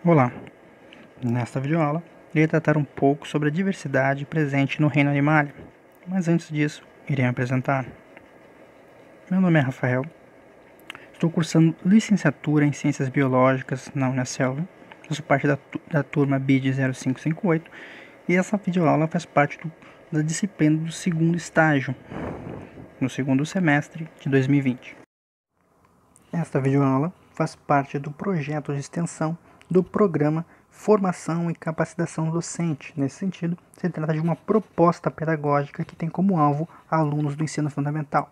Olá, nesta videoaula irei tratar um pouco sobre a diversidade presente no reino animal, mas antes disso irei me apresentar. Meu nome é Rafael, estou cursando licenciatura em Ciências Biológicas na Unicelv, faço parte da turma BID 0558 e essa videoaula faz parte da disciplina do segundo estágio, no segundo semestre de 2020. Esta videoaula faz parte do projeto de extensão do programa Formação e Capacitação Docente. Nesse sentido, se trata de uma proposta pedagógica que tem como alvo alunos do ensino fundamental.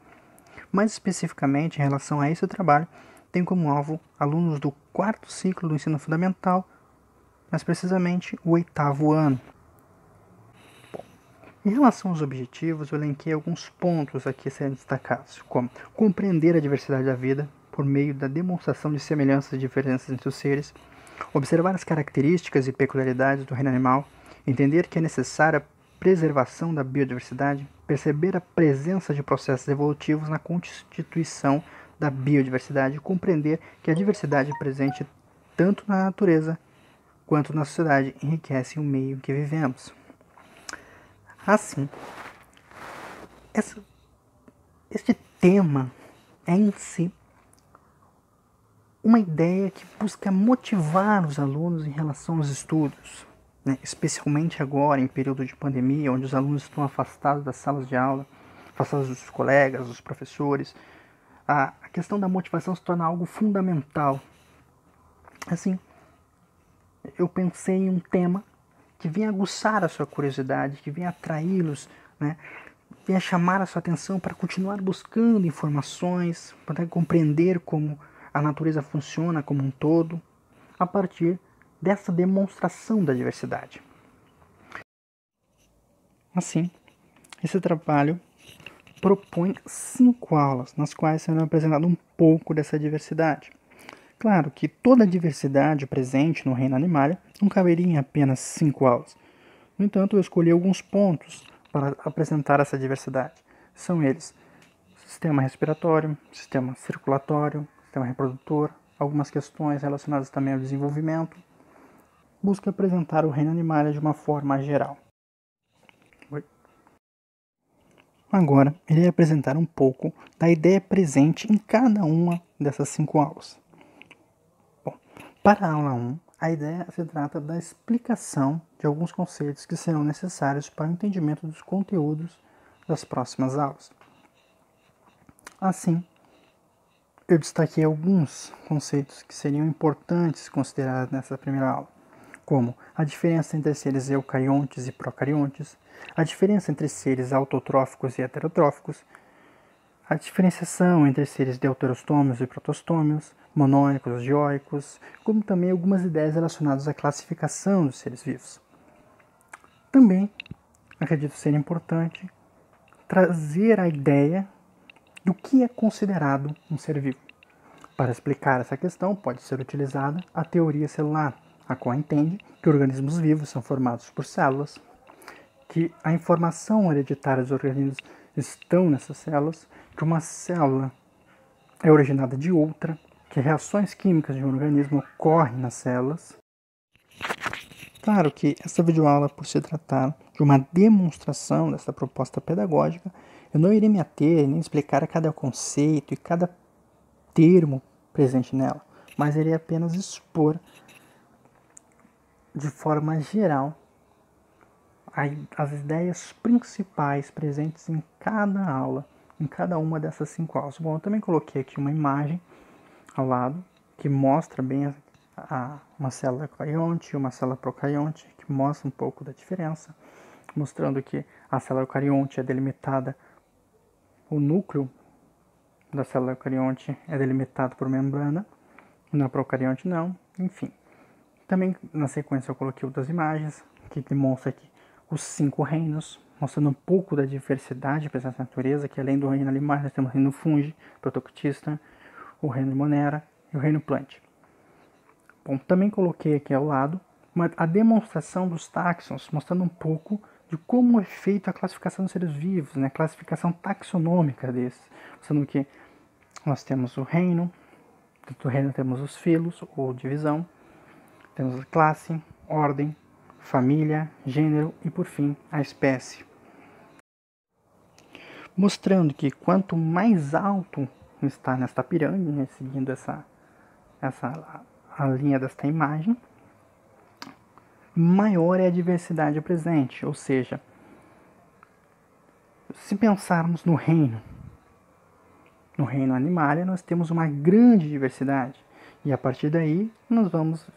Mais especificamente, em relação a esse trabalho, tem como alvo alunos do quarto ciclo do ensino fundamental, mais precisamente o 8º ano. Bom, em relação aos objetivos, eu elenquei alguns pontos aqui a serem destacados, como compreender a diversidade da vida por meio da demonstração de semelhanças e diferenças entre os seres, observar as características e peculiaridades do reino animal, entender que é necessária a preservação da biodiversidade, perceber a presença de processos evolutivos na constituição da biodiversidade e compreender que a diversidade presente tanto na natureza quanto na sociedade enriquece o meio em que vivemos. Assim, este tema é em si uma ideia que busca motivar os alunos em relação aos estudos, né? Especialmente agora, em período de pandemia, onde os alunos estão afastados das salas de aula, afastados dos colegas, dos professores. A questão da motivação se torna algo fundamental. Assim, eu pensei em um tema que vinha aguçar a sua curiosidade, que vinha atraí-los, né? Vinha chamar a sua atenção para continuar buscando informações, para compreender como a natureza funciona como um todo, a partir dessa demonstração da diversidade. Assim, esse trabalho propõe 5 aulas, nas quais será apresentado um pouco dessa diversidade. Claro que toda a diversidade presente no reino animal não caberia em apenas 5 aulas. No entanto, eu escolhi alguns pontos para apresentar essa diversidade. São eles: sistema respiratório, sistema circulatório, sistema reprodutor, algumas questões relacionadas também ao desenvolvimento. Busca apresentar o reino animal de uma forma geral. Agora, irei apresentar um pouco da ideia presente em cada uma dessas 5 aulas. Bom, para a aula 1, a ideia se trata da explicação de alguns conceitos que serão necessários para o entendimento dos conteúdos das próximas aulas. Assim, eu destaquei alguns conceitos que seriam importantes considerados nessa primeira aula, como a diferença entre seres eucariontes e procariontes, a diferença entre seres autotróficos e heterotróficos, a diferenciação entre seres deuterostômios e protostômios, monôicos, dioicos, como também algumas ideias relacionadas à classificação dos seres vivos. Também acredito ser importante trazer a ideia do que é considerado um ser vivo. Para explicar essa questão, pode ser utilizada a teoria celular, a qual entende que organismos vivos são formados por células, que a informação hereditária dos organismos estão nessas células, que uma célula é originada de outra, que reações químicas de um organismo ocorrem nas células. Claro que essa videoaula, por se tratar de uma demonstração dessa proposta pedagógica, eu não irei me ater nem explicar cada conceito e cada termo presente nela, mas irei apenas expor de forma geral as ideias principais presentes em cada aula, em cada uma dessas 5 aulas. Bom, eu também coloquei aqui uma imagem ao lado que mostra bem uma célula eucarionte e uma célula procarionte, que mostra um pouco da diferença, mostrando que a célula eucarionte é delimitada, o núcleo da célula eucarionte é delimitado por membrana, na procarionte não, enfim. Também na sequência eu coloquei outras imagens que demonstram aqui os 5 reinos, mostrando um pouco da diversidade presente na natureza, que além do reino animal nós temos o reino fungi, protoctista, o reino monera e o reino plant. Bom, também coloquei aqui ao lado a demonstração dos táxons, mostrando um pouco de como é feita a classificação dos seres vivos, né? A classificação taxonômica desses, mostrando que nós temos o reino, dentro do reino temos os filos, ou divisão, Temos a classe, ordem, família, gênero e, por fim, a espécie. Mostrando que quanto mais alto está nesta pirâmide, né, seguindo a linha desta imagem, maior é a diversidade presente. Ou seja, se pensarmos no reino animália, nós temos uma grande diversidade. E a partir daí,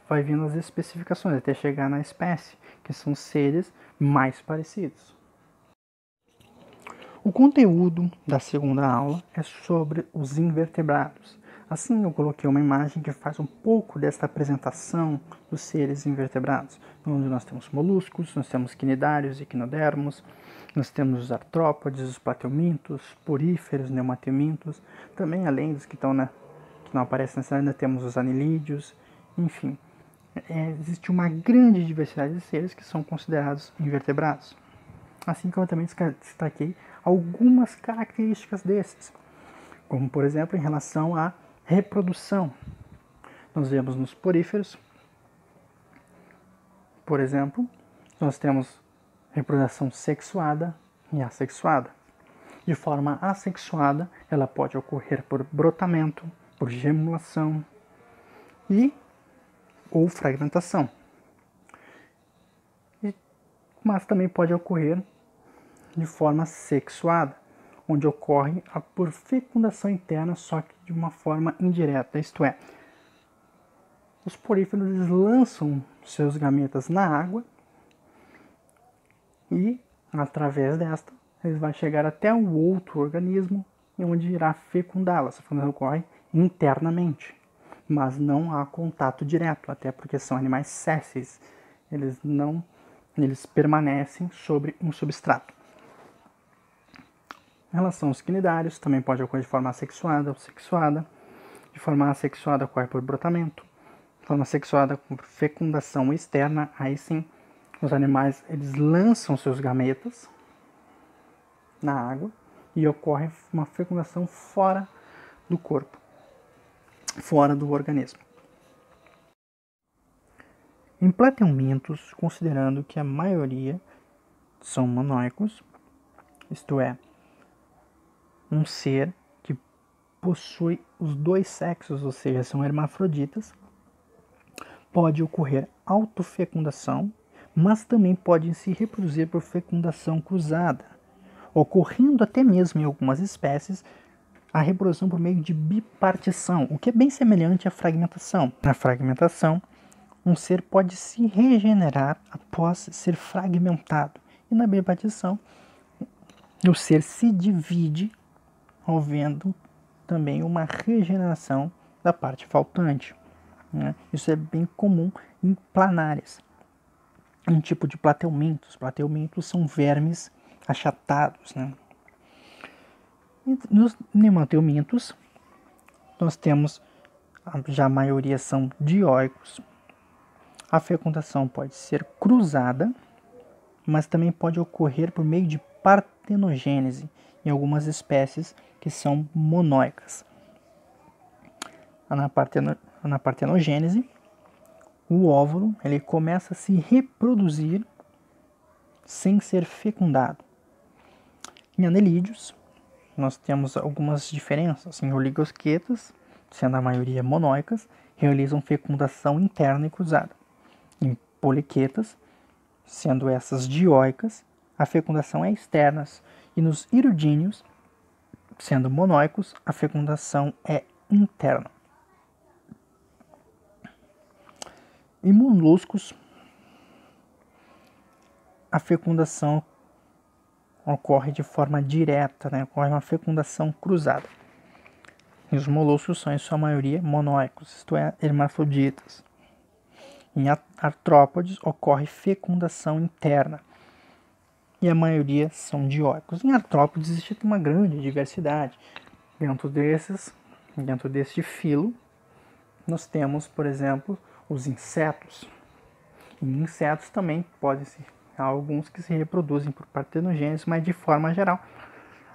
vai vindo as especificações, até chegar na espécie, que são seres mais parecidos. O conteúdo da segunda aula é sobre os invertebrados. Assim, eu coloquei uma imagem que faz um pouco desta apresentação dos seres invertebrados, onde nós temos moluscos, nós temos quinidários e equinodermos, nós temos os artrópodes, os plateumintos, poríferos, neumatelmintos, também além dos que não aparecem nessa área, ainda temos os anilídeos, enfim. Existe uma grande diversidade de seres que são considerados invertebrados. Assim como eu também destaquei algumas características desses, como por exemplo em relação à reprodução. Nós vemos nos poríferos, por exemplo, nós temos reprodução sexuada e assexuada. De forma assexuada, ela pode ocorrer por brotamento, por gemulação ou fragmentação. Mas também pode ocorrer de forma sexuada, onde ocorre por fecundação interna, só que de uma forma indireta, isto é, os poríferos lançam seus gametas na água e, através desta, eles vão chegar até o outro organismo, onde irá fecundá-la. Essa fecundação ocorre internamente, mas não há contato direto, até porque são animais sésseis, eles permanecem sobre um substrato. Em relação aos quinidários, também pode ocorrer de forma assexuada ou sexuada. De forma assexuada ocorre por brotamento. De forma sexuada por fecundação externa, aí sim, os animais eles lançam seus gametas na água e ocorre uma fecundação fora do corpo, fora do organismo. Em plateumintos, considerando que a maioria são monóicos, isto é, um ser que possui os dois sexos, ou seja, são hermafroditas, pode ocorrer autofecundação, mas também pode se reproduzir por fecundação cruzada, ocorrendo até mesmo em algumas espécies a reprodução por meio de bipartição, o que é bem semelhante à fragmentação. Na fragmentação, um ser pode se regenerar após ser fragmentado, e na bipartição, o ser se divide, havendo também uma regeneração da parte faltante. Né? Isso é bem comum em planárias. Um tipo de plateumintos. Plateumintos são vermes achatados. Né? Nos neumatelmintos, nós temos, já a maioria são dioicos. A fecundação pode ser cruzada, mas também pode ocorrer por meio de partenogênese em algumas espécies que são monóicas. Na partenogênese, o óvulo ele começa a se reproduzir sem ser fecundado. Em anelídeos, nós temos algumas diferenças. Em oligosquetas, sendo a maioria monóicas, realizam fecundação interna e cruzada. Em poliquetas, sendo essas dioicas, a fecundação é externa. E nos hirudíneos, sendo monóicos, a fecundação é interna. Em moluscos, a fecundação ocorre de forma direta, né? Ocorre uma fecundação cruzada. E os moluscos são, em sua maioria, monóicos, isto é, hermafroditas. Em artrópodes, ocorre fecundação interna. E a maioria são dioicos. Em artrópodes existe uma grande diversidade. Dentro deste filo, nós temos, por exemplo, os insetos. Em insetos também há alguns que se reproduzem por partenogênese, mas de forma geral,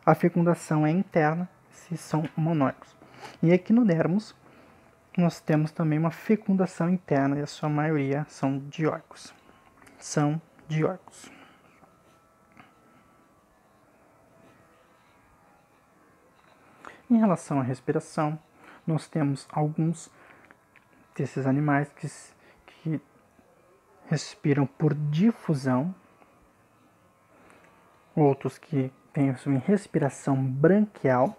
a fecundação é interna se são monóicos. Em equinodermos, nós temos também uma fecundação interna e a sua maioria são dioicos. Em relação à respiração, nós temos alguns desses animais que respiram por difusão, outros que têm a sua respiração branquial,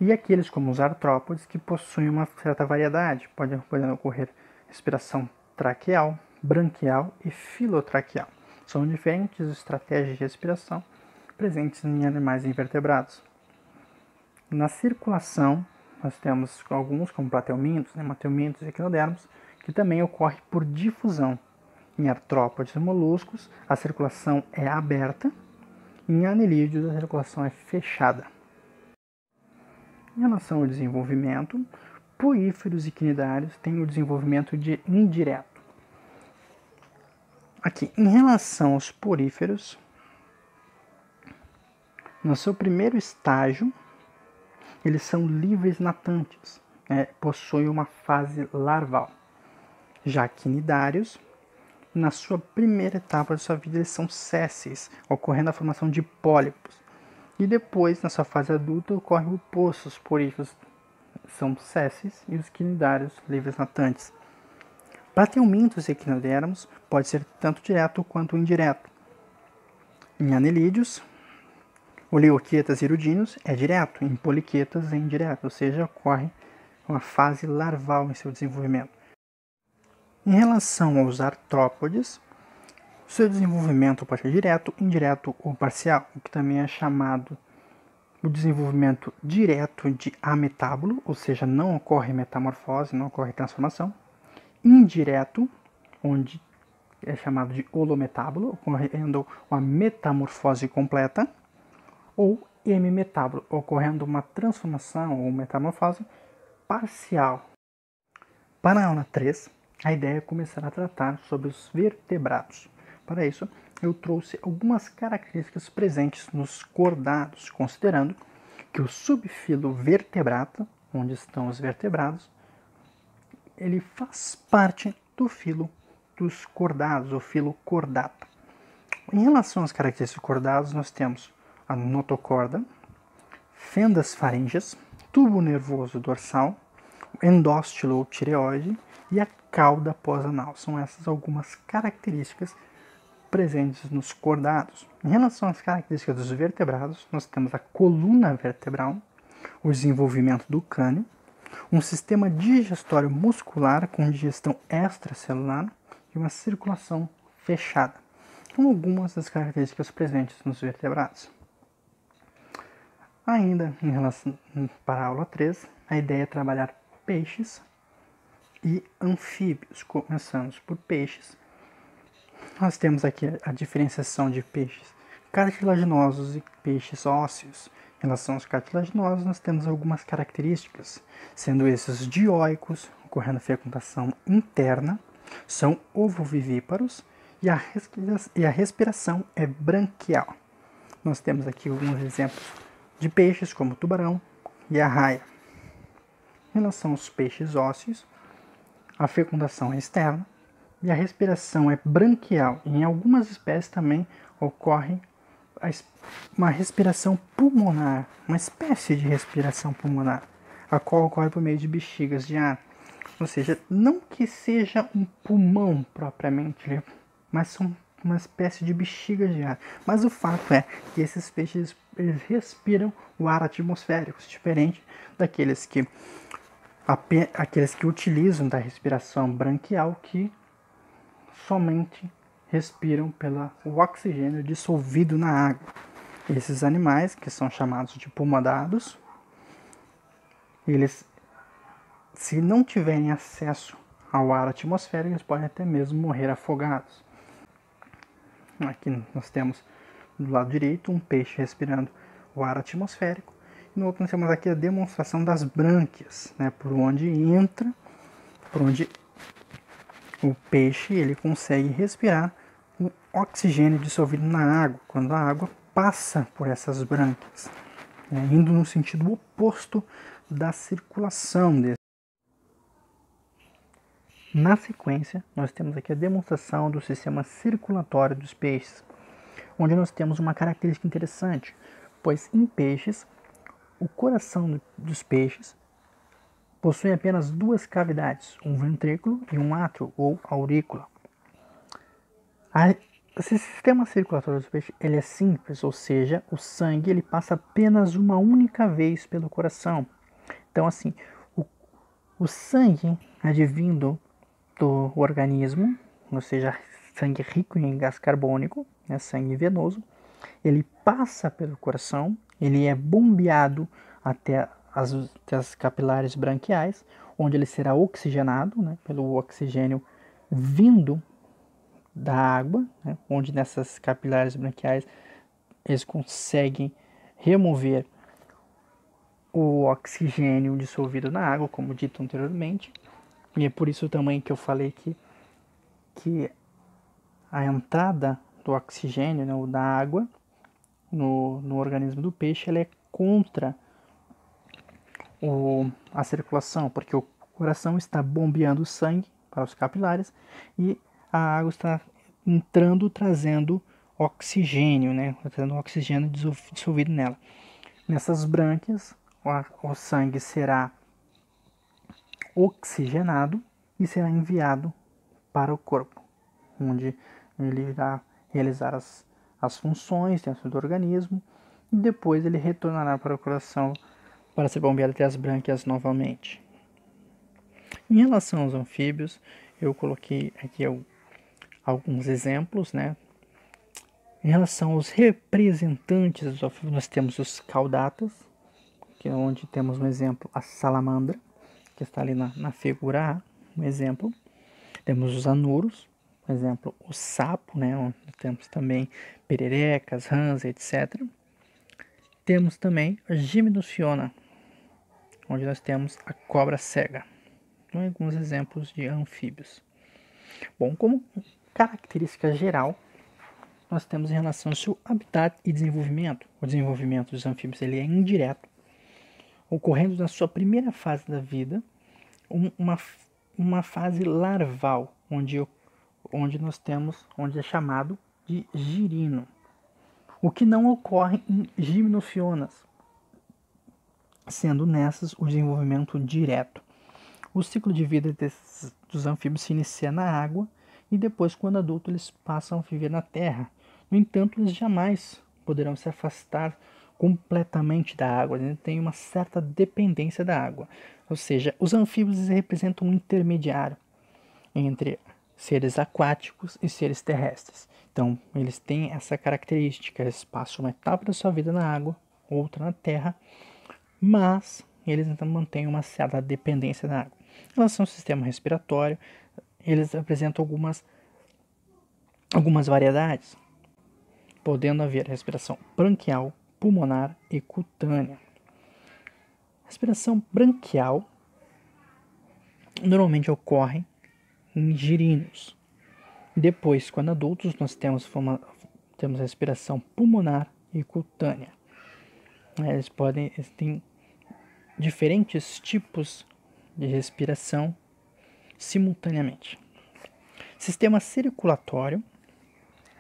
e aqueles como os artrópodes que possuem uma certa variedade. Pode ocorrer respiração traqueal, branquial e filotraqueal. São diferentes estratégias de respiração presentes em animais invertebrados. Na circulação, nós temos alguns como plateumintos, hemateumintos e equinodermos, que também ocorre por difusão. Em artrópodes e moluscos, a circulação é aberta. Em anelídeos, a circulação é fechada. Em relação ao desenvolvimento, poríferos e quinidários têm o desenvolvimento indireto. Aqui, em relação aos poríferos, no seu primeiro estágio, eles são livres natantes, possuem uma fase larval. Já quinidários, na sua primeira etapa de sua vida, eles são sésseis, ocorrendo a formação de pólipos. E depois, na sua fase adulta, ocorre o oposto. Os poríferos são sésseis e os quinidários livres natantes. Plateumintos e equinodermos pode ser tanto direto quanto indireto. Em anelídeos, oleoquetas e irudinos é direto, em poliquetas é indireto, ou seja, ocorre uma fase larval em seu desenvolvimento. Em relação aos artrópodes, seu desenvolvimento pode ser direto, indireto ou parcial, o que também é chamado o desenvolvimento direto de ametábulo, ou seja, não ocorre metamorfose, não ocorre transformação. Indireto, onde é chamado de holometábulo, ocorrendo uma metamorfose completa. Ou hemimetábulo, ocorrendo uma transformação ou metamorfose parcial. Para a aula 3, a ideia é começar a tratar sobre os vertebrados. Para isso, eu trouxe algumas características presentes nos cordados, considerando que o subfilo vertebrata, onde estão os vertebrados, ele faz parte do filo dos cordados, o filo cordata. Em relação às características cordados, nós temos a notocorda, fendas faríngeas, tubo nervoso dorsal, endóstilo ou tireoide e a cauda pós-anal. São essas algumas características presentes nos cordados. Em relação às características dos vertebrados, nós temos a coluna vertebral, o desenvolvimento do cânio, um sistema digestório muscular com digestão extracelular e uma circulação fechada. São algumas das características presentes nos vertebrados. Ainda em relação para a aula 3, a ideia é trabalhar peixes e anfíbios. Começamos por peixes. Nós temos aqui a diferenciação de peixes cartilaginosos e peixes ósseos. Em relação aos cartilaginosos, nós temos algumas características, sendo esses dioicos, ocorrendo fecundação interna, são ovovivíparos e a respiração é branquial. Nós temos aqui alguns exemplos de peixes, como o tubarão e a raia. Em relação aos peixes ósseos, a fecundação é externa e a respiração é branquial. Em algumas espécies também ocorre uma respiração pulmonar, uma espécie de respiração pulmonar, a qual ocorre por meio de bexigas de ar. Ou seja, não que seja um pulmão propriamente, mas são uma espécie de bexigas de ar. Mas o fato é que esses peixes eles respiram o ar atmosférico, diferente daqueles que utilizam da respiração branquial, que somente respiram pelo oxigênio dissolvido na água. Esses animais, que são chamados de pulmonados, eles, se não tiverem acesso ao ar atmosférico, eles podem até mesmo morrer afogados. Aqui nós temos do lado direito um peixe respirando o ar atmosférico, e no outro nós temos aqui a demonstração das brânquias, por onde o peixe ele consegue respirar o oxigênio dissolvido na água, quando a água passa por essas brânquias, indo no sentido oposto da circulação desse. Na sequência, nós temos aqui a demonstração do sistema circulatório dos peixes, onde nós temos uma característica interessante, pois em peixes, o coração dos peixes possui apenas duas cavidades, um ventrículo e um átrio ou aurícula. Esse sistema circulatório dos peixes ele é simples, ou seja, o sangue ele passa apenas uma única vez pelo coração. Então, assim, o sangue advindo do organismo, ou seja, sangue rico em gás carbônico, né, sangue venoso, ele passa pelo coração, ele é bombeado até as capilares branquiais, onde ele será oxigenado, né, pelo oxigênio vindo da água, né, onde nessas capilares branquiais eles conseguem remover o oxigênio dissolvido na água, como dito anteriormente, e é por isso também que eu falei que a entrada do oxigênio, né, ou da água no organismo do peixe ela é contra a circulação, porque o coração está bombeando o sangue para os capilares e a água está entrando, trazendo oxigênio, né? Trazendo oxigênio dissolvido nela. Nessas brânquias, o sangue será oxigenado e será enviado para o corpo, onde ele irá realizar as funções dentro do organismo e depois ele retornará para o coração para ser bombeado até as brânquias novamente. Em relação aos anfíbios, eu coloquei aqui alguns exemplos, né? Em relação aos representantes dos anfíbios, nós temos os caudatas, que é onde temos um exemplo a salamandra, que está ali na figura A, um exemplo. Temos os anuros, por exemplo, o sapo, né, onde temos também pererecas, rãs, etc. Temos também a gimnosfiona, onde nós temos a cobra cega. Então, alguns exemplos de anfíbios. Bom, como característica geral, nós temos em relação ao seu habitat e desenvolvimento. O desenvolvimento dos anfíbios ele é indireto, ocorrendo na sua primeira fase da vida, uma fase larval, onde é chamado de girino, o que não ocorre em gimnofionas, sendo nessas o desenvolvimento direto. O ciclo de vida dos anfíbios se inicia na água e depois, quando adultos, eles passam a viver na terra. No entanto, eles jamais poderão se afastar completamente da água, eles têm uma certa dependência da água. Ou seja, os anfíbios representam um intermediário entre seres aquáticos e seres terrestres. Então, eles têm essa característica, eles passam uma etapa da sua vida na água, outra na terra, mas eles então mantêm uma certa dependência da água. Em relação ao sistema respiratório, eles apresentam algumas variedades, podendo haver respiração branquial, pulmonar e cutânea. A respiração branquial normalmente ocorre em girinos. Depois, quando adultos, nós temos respiração pulmonar e cutânea. Eles têm diferentes tipos de respiração simultaneamente. Sistema circulatório.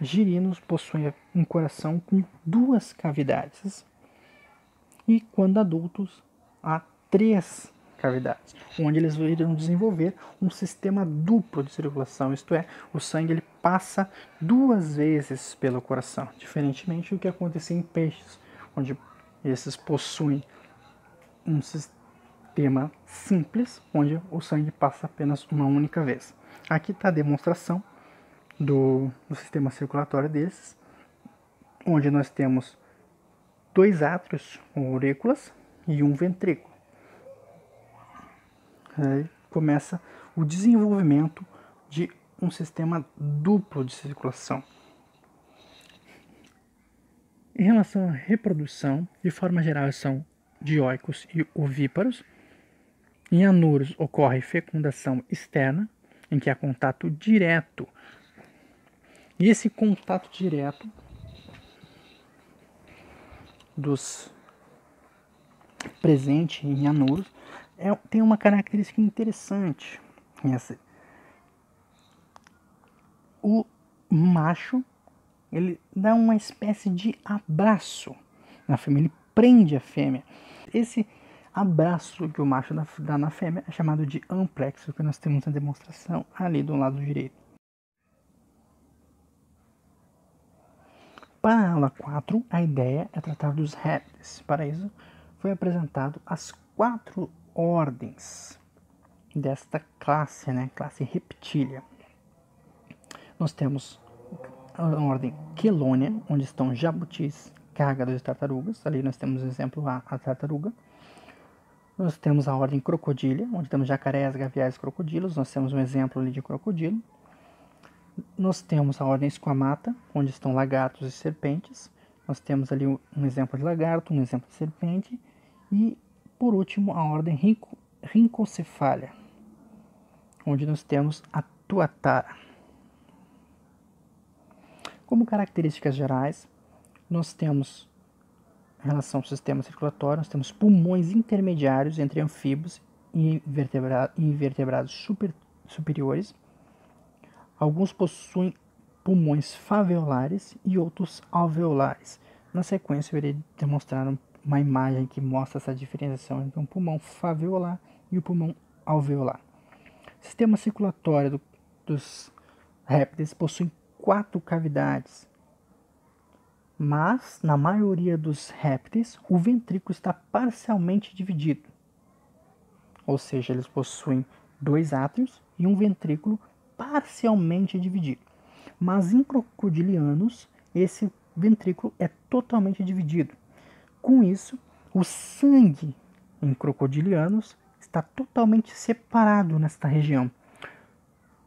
Girinos possuem um coração com duas cavidades e, quando adultos, há 3 cavidades, onde eles irão desenvolver um sistema duplo de circulação, isto é, o sangue ele passa 2 vezes pelo coração, diferentemente do que acontecia em peixes, onde esses possuem um sistema simples, onde o sangue passa apenas uma única vez. Aqui está a demonstração do sistema circulatório desses, onde nós temos 2 átrios, ou aurículas, e um ventrículo. Aí começa o desenvolvimento de um sistema duplo de circulação. Em relação à reprodução, de forma geral são dioicos e ovíparos. Em anuros ocorre fecundação externa, em que há contato direto. E esse contato direto dos presente em anuros tem uma característica interessante. o macho, ele dá uma espécie de abraço na fêmea, ele prende a fêmea. Esse abraço que o macho dá na fêmea é chamado de amplexo, que nós temos na demonstração ali do lado direito. Para a aula 4, a ideia é tratar dos répteis. Para isso, foi apresentado as 4 ordens desta classe, né? Classe reptília. Nós temos a ordem quelônia, onde estão jabutis, cárgados e tartarugas. Ali nós temos o exemplo A, a tartaruga. Nós temos a ordem crocodília, onde temos jacarés, gaviais e crocodilos. Nós temos um exemplo ali de crocodilo. Nós temos a ordem esquamata, onde estão lagartos e serpentes. Nós temos ali um exemplo de lagarto, um exemplo de serpente. E, por último, a ordem Rhynchocephalia, onde nós temos a tuatara. Como características gerais, nós temos, em relação ao sistema circulatório, nós temos pulmões intermediários entre anfíbios e invertebrados superiores. Alguns possuem pulmões faveolares e outros alveolares. Na sequência, eu irei demonstrar uma imagem que mostra essa diferenciação entre um pulmão faveolar e o pulmão alveolar. O sistema circulatório dos répteis possui 4 cavidades, mas na maioria dos répteis o ventrículo está parcialmente dividido, ou seja, eles possuem 2 átrios e um ventrículo parcialmente dividido. Mas em crocodilianos esse ventrículo é totalmente dividido. Com isso, o sangue em crocodilianos está totalmente separado nesta região,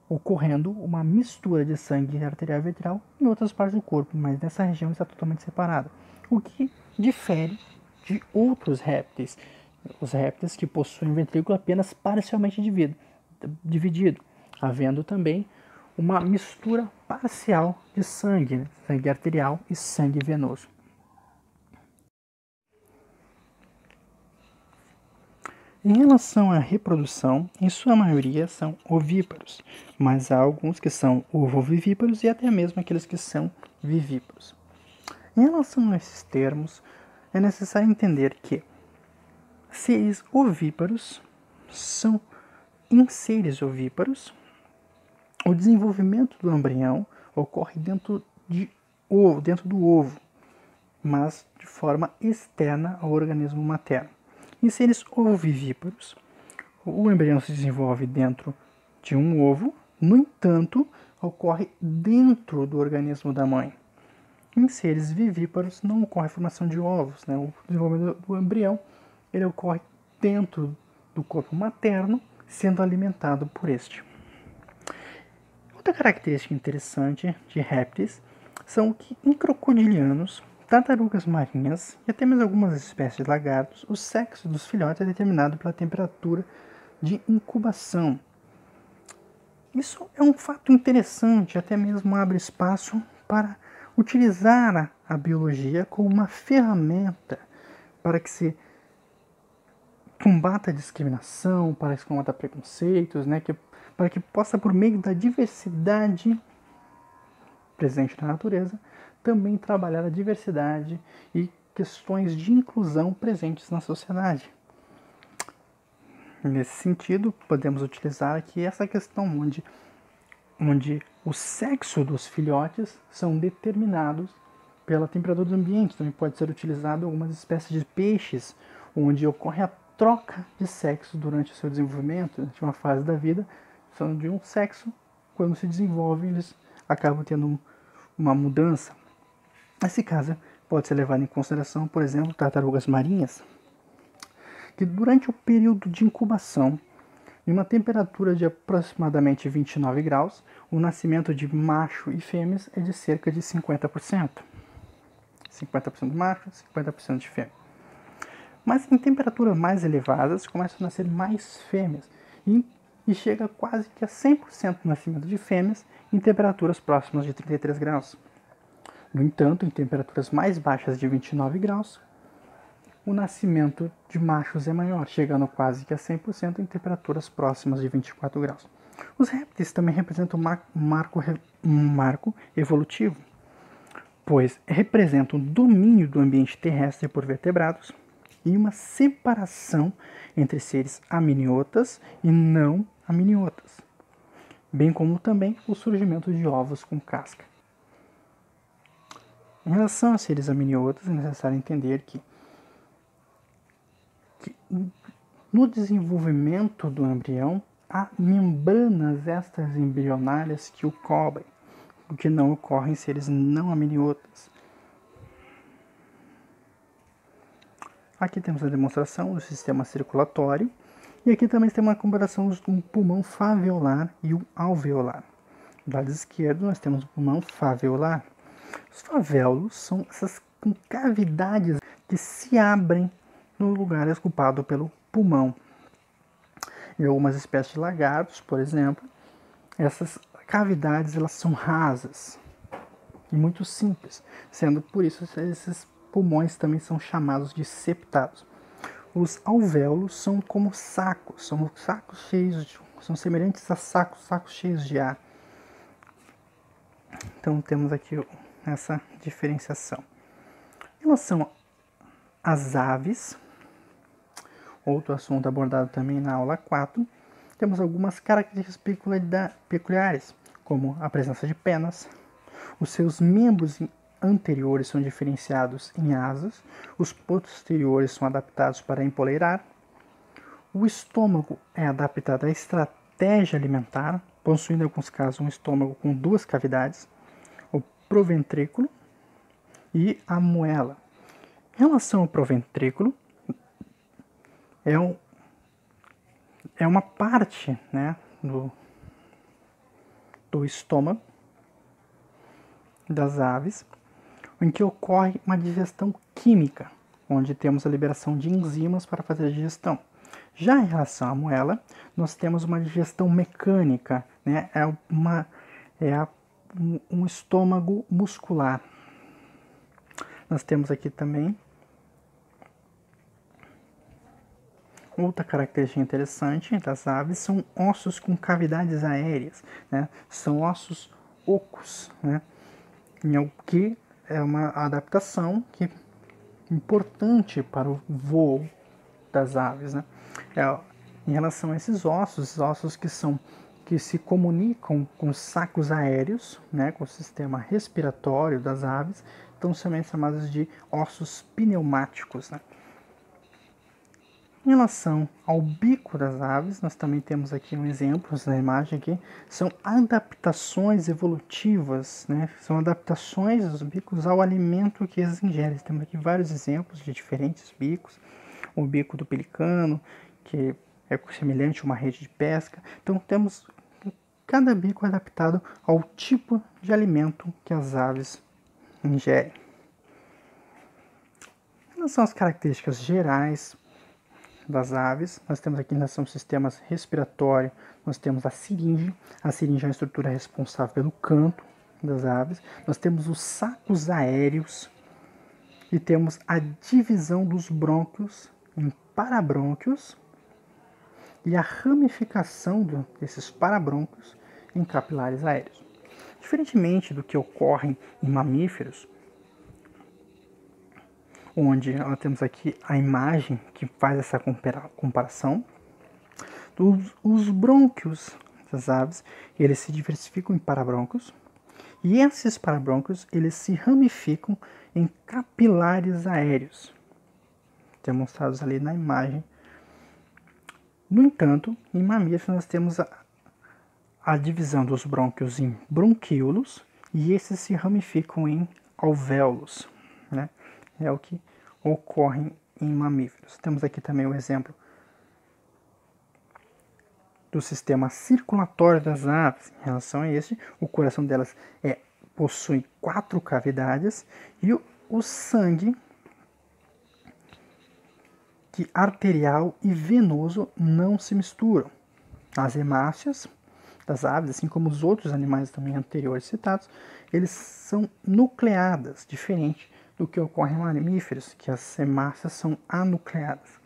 ocorrendo uma mistura de sangue arterial e vitreal em outras partes do corpo, mas nessa região está totalmente separado, o que difere de outros répteis, os répteis que possuem ventrículo apenas parcialmente dividido, havendo também uma mistura parcial de sangue, sangue arterial e sangue venoso. Em relação à reprodução, em sua maioria são ovíparos, mas há alguns que são ovovivíparos e até mesmo aqueles que são vivíparos. Em relação a esses termos, é necessário entender que seres ovíparos são, em seres ovíparos, o desenvolvimento do embrião ocorre dentro do ovo, mas de forma externa ao organismo materno. Em seres ovovivíparos, o embrião se desenvolve dentro de um ovo, no entanto, ocorre dentro do organismo da mãe. Em seres vivíparos não ocorre a formação de ovos, né? O desenvolvimento do embrião ele ocorre dentro do corpo materno, sendo alimentado por este. Outra característica interessante de répteis são que em crocodilianos, tartarugas marinhas e até mesmo algumas espécies de lagartos, o sexo dos filhotes é determinado pela temperatura de incubação. Isso é um fato interessante, até mesmo abre espaço para utilizar a biologia como uma ferramenta para que se combata a discriminação, para que se combata preconceitos, né, para que possa, por meio da diversidade presente na natureza, também trabalhar a diversidade e questões de inclusão presentes na sociedade. Nesse sentido, podemos utilizar aqui essa questão onde o sexo dos filhotes são determinados pela temperatura do ambiente. Também pode ser utilizado algumas espécies de peixes, onde ocorre a troca de sexo durante o seu desenvolvimento, durante uma fase da vida, são de um sexo, quando se desenvolvem, eles acabam tendo uma mudança. Nesse caso, pode ser levado em consideração, por exemplo, tartarugas marinhas, que durante o período de incubação, em uma temperatura de aproximadamente 29 graus, o nascimento de macho e fêmeas é de cerca de 50%. 50% macho, 50% de fêmea. Mas em temperaturas mais elevadas, começam a nascer mais fêmeas e chega quase que a 100% do nascimento de fêmeas em temperaturas próximas de 33 graus. No entanto, em temperaturas mais baixas de 29 graus, o nascimento de machos é maior, chegando quase que a 100% em temperaturas próximas de 24 graus. Os répteis também representam um marco evolutivo, pois representam o domínio do ambiente terrestre por vertebrados e uma separação entre seres aminiotas e não aminiotas, bem como também o surgimento de ovos com casca. Em relação a seres aminiotas, é necessário entender que no desenvolvimento do embrião, há membranas extraembrionárias que o cobrem, o que não ocorre em seres não aminiotas. Aqui temos a demonstração do sistema circulatório, e aqui também tem uma comparação do pulmão faveolar e o alveolar. Do lado esquerdo nós temos o pulmão faveolar. Os favéolos são essas cavidades que se abrem no lugar ocupado pelo pulmão. Em algumas espécies de lagartos, por exemplo, essas cavidades elas são rasas e muito simples, sendo por isso esses pulmões também são chamados de septados. Os alvéolos são como sacos, são semelhantes a sacos cheios de ar. Então temos aqui essa diferenciação. Em relação às aves, outro assunto abordado também na aula 4, temos algumas características peculiares, como a presença de penas, os seus membros anteriores são diferenciados em asas, os posteriores são adaptados para empoleirar, o estômago é adaptado à estratégia alimentar, possuindo em alguns casos um estômago com 2 cavidades, o proventrículo e a moela. Em relação ao proventrículo, é uma parte, né, do estômago das aves, em que ocorre uma digestão química, onde temos a liberação de enzimas para fazer a digestão. Já em relação à moela, nós temos uma digestão mecânica, né, um estômago muscular. Nós temos aqui também outra característica interessante das aves são ossos com cavidades aéreas, né? São ossos ocos, né? Que é uma adaptação que é importante para o voo das aves, né? Em relação a esses ossos que se comunicam com os sacos aéreos, né? Com o sistema respiratório das aves, então são também chamados de ossos pneumáticos, né? Em relação ao bico das aves, nós também temos aqui um exemplo na imagem aqui, são adaptações evolutivas, né? São adaptações dos bicos ao alimento que eles ingerem. Temos aqui vários exemplos de diferentes bicos, o bico do pelicano, que é semelhante a uma rede de pesca. Então temos cada bico adaptado ao tipo de alimento que as aves ingerem. Em relação às características gerais das aves, nós temos aqui em relação aos sistemas respiratório, nós temos a seringe é a estrutura responsável pelo canto das aves, nós temos os sacos aéreos e temos a divisão dos brônquios em parabrônquios e a ramificação desses parabrônquios em capilares aéreos. Diferentemente do que ocorre em mamíferos, onde nós temos aqui a imagem que faz essa comparação. Os brônquios das aves, eles se diversificam em parabrônquios, e esses parabrônquios, eles se ramificam em capilares aéreos, demonstrados ali na imagem. No entanto, em mamíferos nós temos a divisão dos brônquios em bronquíolos, e esses se ramificam em alvéolos, né? É o que ocorre em mamíferos. Temos aqui também o exemplo do sistema circulatório das aves. Em relação a este, o coração delas possui 4 cavidades e o sangue arterial e venoso não se misturam. As hemácias das aves, assim como os outros animais também anteriores citados, eles são nucleadas, diferente do que ocorre em mamíferos, que as hemácias são anucleadas.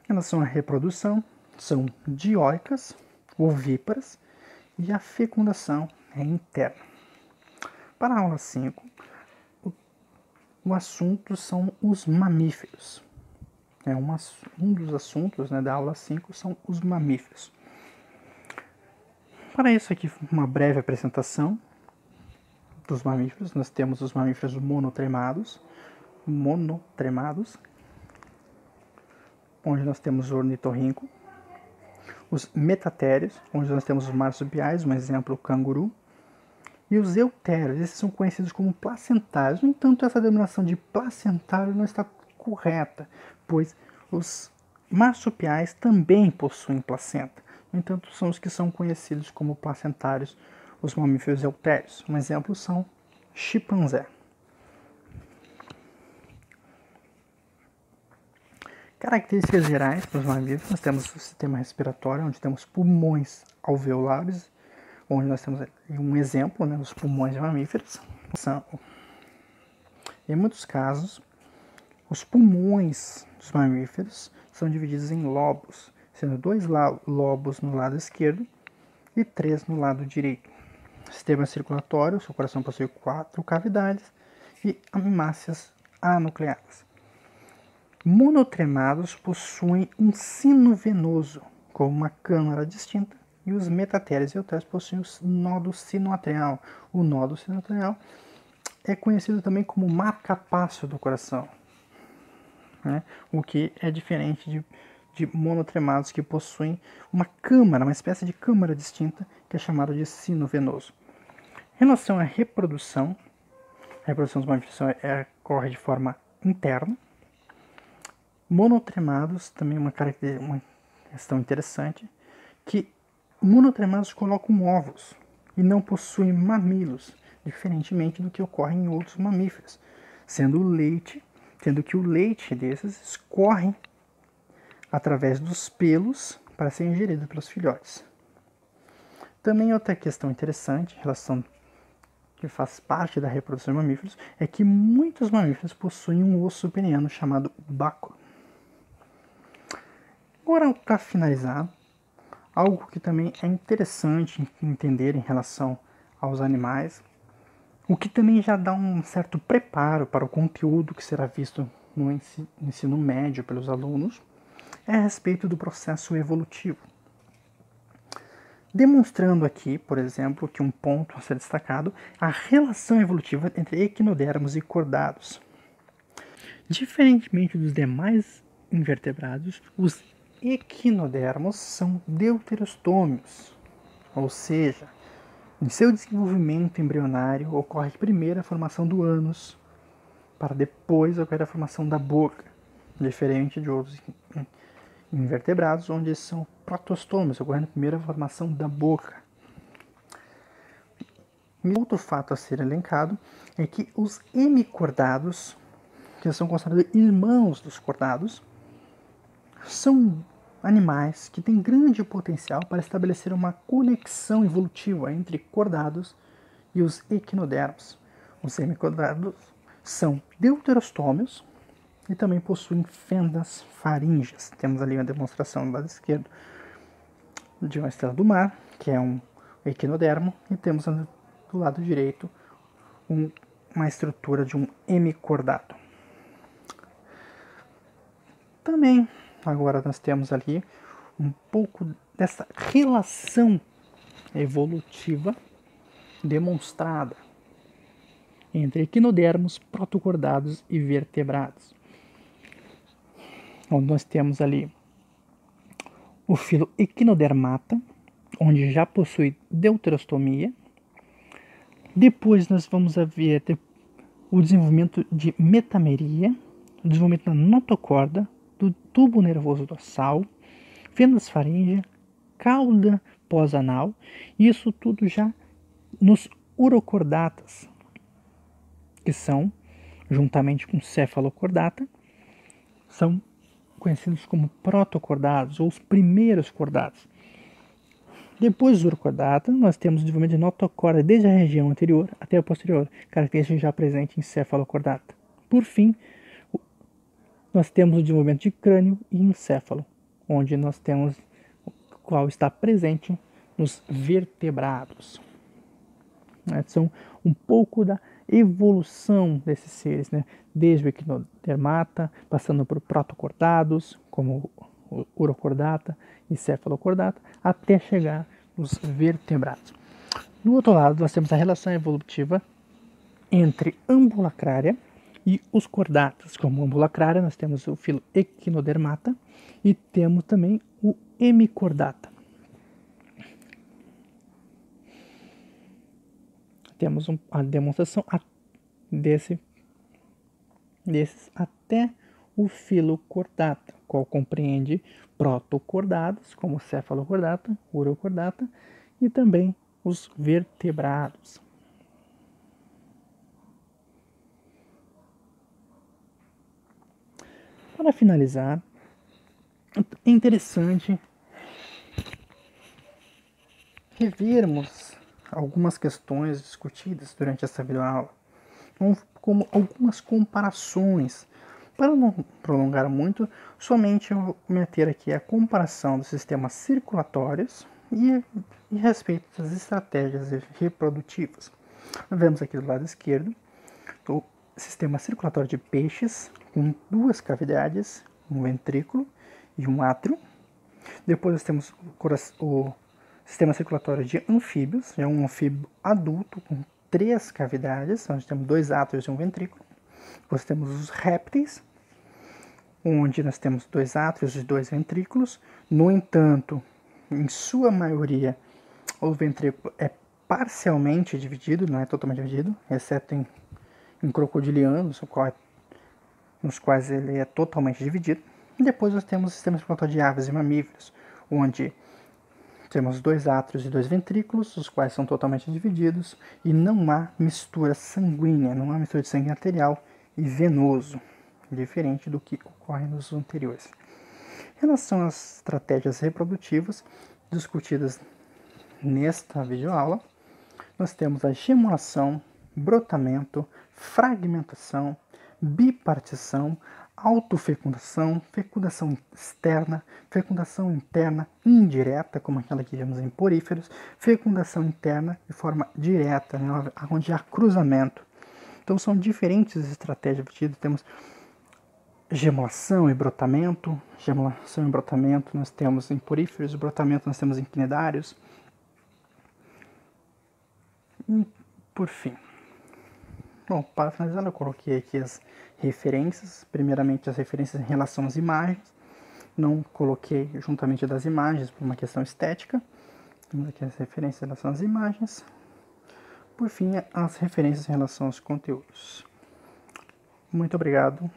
Em relação à reprodução, são dioicas, ovíparas, e a fecundação é interna. Para a aula 5, o assunto são os mamíferos. Um dos assuntos, né, da aula 5 são os mamíferos. Para isso aqui, uma breve apresentação dos mamíferos. Nós temos os mamíferos monotremados, onde nós temos o ornitorrinco, os metatérios, onde nós temos os marsupiais, um exemplo, o canguru, e os eutérios, esses são conhecidos como placentários. No entanto, essa denominação de placentário não está correta, pois os marsupiais também possuem placenta. No entanto, são os que são conhecidos como placentários, os mamíferos eutérios. Um exemplo são chimpanzé. Características gerais dos mamíferos: nós temos o sistema respiratório, onde temos pulmões alveolares, onde nós temos um exemplo, né, dos pulmões de mamíferos. Em muitos casos, os pulmões dos mamíferos são divididos em lobos, sendo 2 lobos no lado esquerdo e 3 no lado direito. Sistema circulatório: seu coração possui 4 cavidades e hemácias anucleadas. Monotremados possuem um sino venoso, com uma câmara distinta, e os metatérios e eutérios possuem o nódo sinoatrial. O nódo sinoatrial é conhecido também como marcapasso do coração, né? O que é diferente de monotremados, que possuem uma câmara, uma espécie de câmara distinta, que é chamada de sino venoso. Em relação à reprodução, a reprodução dos mamíferos ocorre de forma interna. Monotremados, também uma questão interessante, que monotremados colocam ovos e não possuem mamilos, diferentemente do que ocorre em outros mamíferos, sendo que o leite desses escorre através dos pelos para ser ingerido pelos filhotes. Também outra questão interessante, em relação que faz parte da reprodução de mamíferos, é que muitos mamíferos possuem um osso peniano chamado báculo. Agora, para finalizar, algo que também é interessante entender em relação aos animais, o que também já dá um certo preparo para o conteúdo que será visto no ensino médio pelos alunos, é a respeito do processo evolutivo. Demonstrando aqui, por exemplo, que um ponto a ser destacado, a relação evolutiva entre equinodermos e cordados. Diferentemente dos demais invertebrados, os equinodermos são deuterostômios, ou seja, em seu desenvolvimento embrionário ocorre primeiro a formação do ânus, para depois ocorrer a formação da boca, diferente de outros invertebrados, onde são protostômios, ocorrendo primeiro a formação da boca. Outro fato a ser elencado é que os hemicordados, que são considerados irmãos dos cordados, são animais que têm grande potencial para estabelecer uma conexão evolutiva entre cordados e os equinodermos. Os hemicordados são deuterostômios e também possuem fendas faríngeas. Temos ali uma demonstração do lado esquerdo de uma estrela do mar, que é um equinodermo, e temos do lado direito uma estrutura de um hemicordado. Também, agora nós temos ali um pouco dessa relação evolutiva demonstrada entre equinodermos, protocordados e vertebrados. Onde nós temos ali o filo Equinodermata, onde já possui deuterostomia. Depois nós vamos ver o desenvolvimento de metameria, o desenvolvimento da notocorda, do tubo nervoso dorsal, fendas faríngea, cauda pós-anal, isso tudo já nos urocordatas, que são, juntamente com cefalocordata, são conhecidos como protocordados, ou os primeiros cordados. Depois do urocordata, nós temos o desenvolvimento de notocorda desde a região anterior até a posterior, característica já presente em cefalocordata. Por fim, nós temos o desenvolvimento de crânio e encéfalo, onde nós temos o qual está presente nos vertebrados. São um pouco da evolução desses seres, né? Desde o equinodermata, passando por protocordados, como o urocordata e cefalocordata, até chegar nos vertebrados. Do outro lado, nós temos a relação evolutiva entre ambulacrária e os cordatas. Como ambulacrária, nós temos o filo equinodermata e temos também o hemicordata. Temos a demonstração desses até o filo cordata, qual compreende protocordados, como cefalocordata, urocordata, e também os vertebrados. Para finalizar, é interessante revermos algumas questões discutidas durante essa videoaula, como algumas comparações. Para não prolongar muito, somente eu vou meter aqui a comparação dos sistemas circulatórios e respeito das estratégias reprodutivas. Vemos aqui do lado esquerdo o sistema circulatório de peixes, com duas cavidades, um ventrículo e um átrio. Depois nós temos o sistema circulatório de anfíbios, é um anfíbio adulto com 3 cavidades, onde temos 2 átrios e um ventrículo. Depois temos os répteis, onde nós temos 2 átrios e 2 ventrículos. No entanto, em sua maioria, o ventrículo é parcialmente dividido, não é totalmente dividido, exceto em crocodilianos, nos quais ele é totalmente dividido. E depois nós temos o sistema circulatório de aves e mamíferos, onde temos 2 átrios e 2 ventrículos, os quais são totalmente divididos, e não há mistura sanguínea, não há mistura de sangue arterial e venoso, diferente do que ocorre nos anteriores. Em relação às estratégias reprodutivas discutidas nesta videoaula, nós temos a gemulação, brotamento, fragmentação, bipartição, autofecundação, fecundação externa, fecundação interna indireta, como aquela que vemos em poríferos, fecundação interna de forma direta, né, onde há cruzamento. Então são diferentes estratégias obtidas. Temos gemulação e brotamento. Gemulação e brotamento nós temos em poríferos, brotamento nós temos em cnidários. E por fim, bom, para finalizar, eu coloquei aqui as referências, primeiramente as referências em relação às imagens, não coloquei juntamente das imagens por uma questão estética. Temos aqui as referências em relação às imagens. Por fim, as referências em relação aos conteúdos. Muito obrigado.